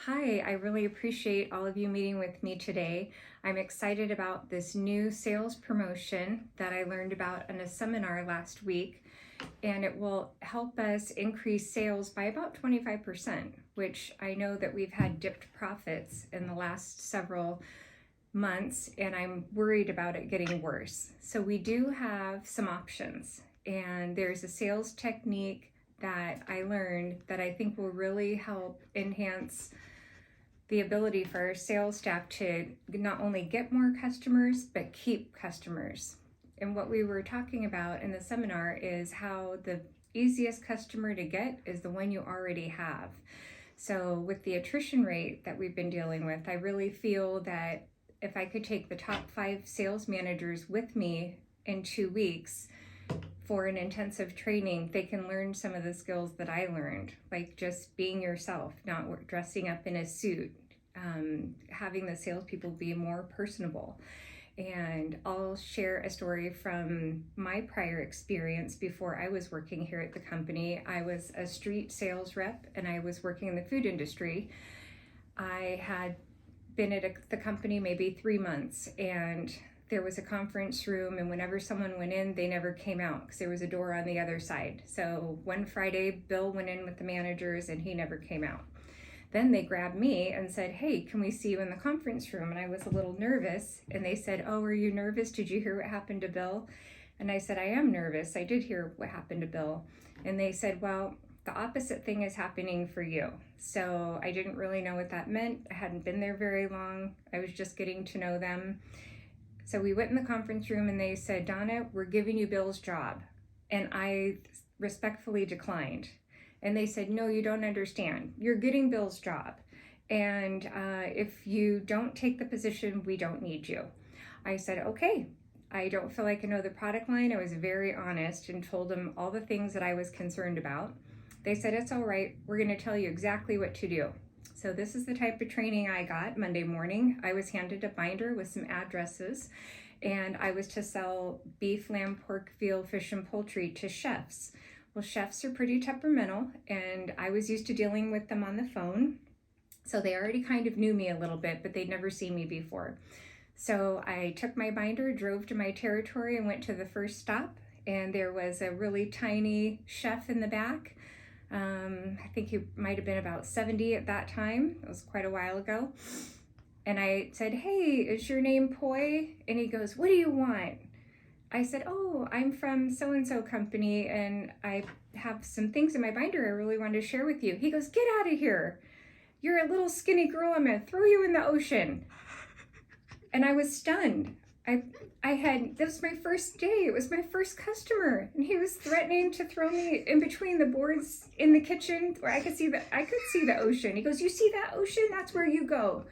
Hi, I really appreciate all of you meeting with me today. I'm excited about this new sales promotion that I learned about in a seminar last week, and it will help us increase sales by about 25%, which I know that we've had dipped profits in the last several months, and I'm worried about it getting worse. So we do have some options, and there's a sales technique that I learned that I think will really help enhance the ability for our sales staff to not only get more customers, but keep customers. And what we were talking about in the seminar is how the easiest customer to get is the one you already have. So with the attrition rate that we've been dealing with, I really feel that if I could take the top 5 sales managers with me in 2 weeks for an intensive training, they can learn some of the skills that I learned, like just being yourself, not dressing up in a suit, having the salespeople be more personable. And I'll share a story from my prior experience before I was working here at the company. I was a street sales rep and I was working in the food industry. I had been at the company maybe 3 months, and there was a conference room, and whenever someone went in, they never came out because there was a door on the other side. So one Friday, Bill went in with the managers and he never came out. Then they grabbed me and said, "Hey, can we see you in the conference room?" And I was a little nervous, and they said, "Oh, are you nervous? Did you hear what happened to Bill?" And I said, "I am nervous. I did hear what happened to Bill." And they said, "Well, the opposite thing is happening for you." So I didn't really know what that meant. I hadn't been there very long. I was just getting to know them. So we went in the conference room and they said, "Donna, we're giving you Bill's job." And I respectfully declined. And they said, "No, you don't understand. You're getting Bill's job. And if you don't take the position, we don't need you." I said, "Okay." I don't feel like I know the product line. I was very honest and told them all the things that I was concerned about. They said, "It's all right. We're going to tell you exactly what to do." So this is the type of training I got Monday morning. I was handed a binder with some addresses, and I was to sell beef, lamb, pork, veal, fish, and poultry to chefs. Well, chefs are pretty temperamental, and I was used to dealing with them on the phone. So they already kind of knew me a little bit, but they'd never seen me before. So I took my binder, drove to my territory, and went to the first stop. And there was a really tiny chef in the back. I think he might have been about 70 at that time. It was quite a while ago. And I said, "Hey, is your name Poi?" And he goes, "What do you want?" I said, "Oh, I'm from so-and-so company, and I have some things in my binder I really wanted to share with you." He goes, "Get out of here. You're a little skinny girl. I'm going to throw you in the ocean." And I was stunned. This was my first day. It was my first customer. And he was threatening to throw me in between the boards in the kitchen where I could see the ocean. He goes, "You see that ocean? That's where you go."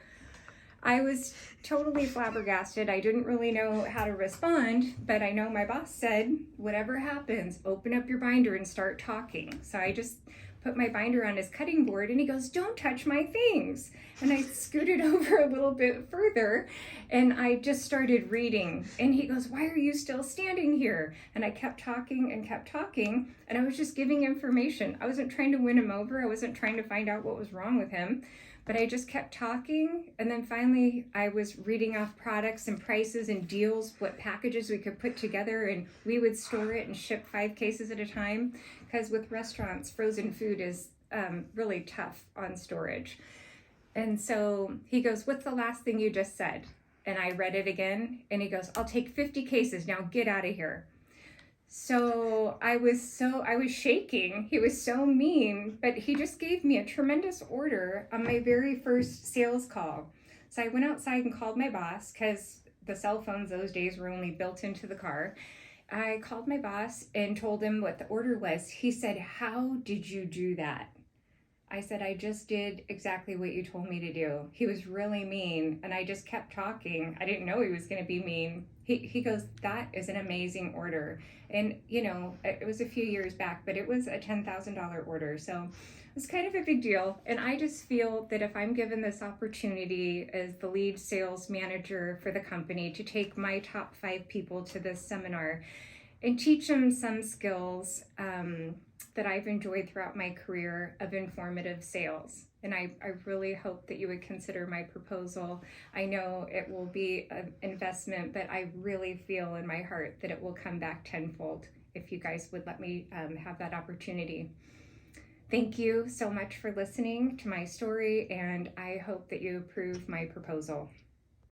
I was totally flabbergasted. I didn't really know how to respond, but I know my boss said, "Whatever happens, open up your binder and start talking." So I just put my binder on his cutting board, and he goes, "Don't touch my things." And I scooted over a little bit further, and I just started reading. And he goes, "Why are you still standing here?" And I kept talking, and I was just giving information. I wasn't trying to win him over. I wasn't trying to find out what was wrong with him. But I just kept talking, and then finally I was reading off products and prices and deals, what packages we could put together, and we would store it and ship 5 cases at a time, because with restaurants, frozen food is really tough on storage. And so he goes, "What's the last thing you just said?" And I read it again, and he goes, "I'll take 50 cases, now get out of here." So I was shaking. He was so mean, but he just gave me a tremendous order on my very first sales call. So I went outside and called my boss, because the cell phones those days were only built into the car. I called my boss and told him what the order was. He said, "How did you do that?" I said, "I just did exactly what you told me to do." He was really mean, and I just kept talking. I didn't know he was going to be mean. He goes, "That is an amazing order." And, it was a few years back, but it was a $10,000 order. So it was kind of a big deal. And I just feel that if I'm given this opportunity as the lead sales manager for the company to take my top 5 people to this seminar, and teach them some skills that I've enjoyed throughout my career of informative sales. And I really hope that you would consider my proposal. I know it will be an investment, but I really feel in my heart that it will come back tenfold if you guys would let me have that opportunity. Thank you so much for listening to my story, and I hope that you approve my proposal.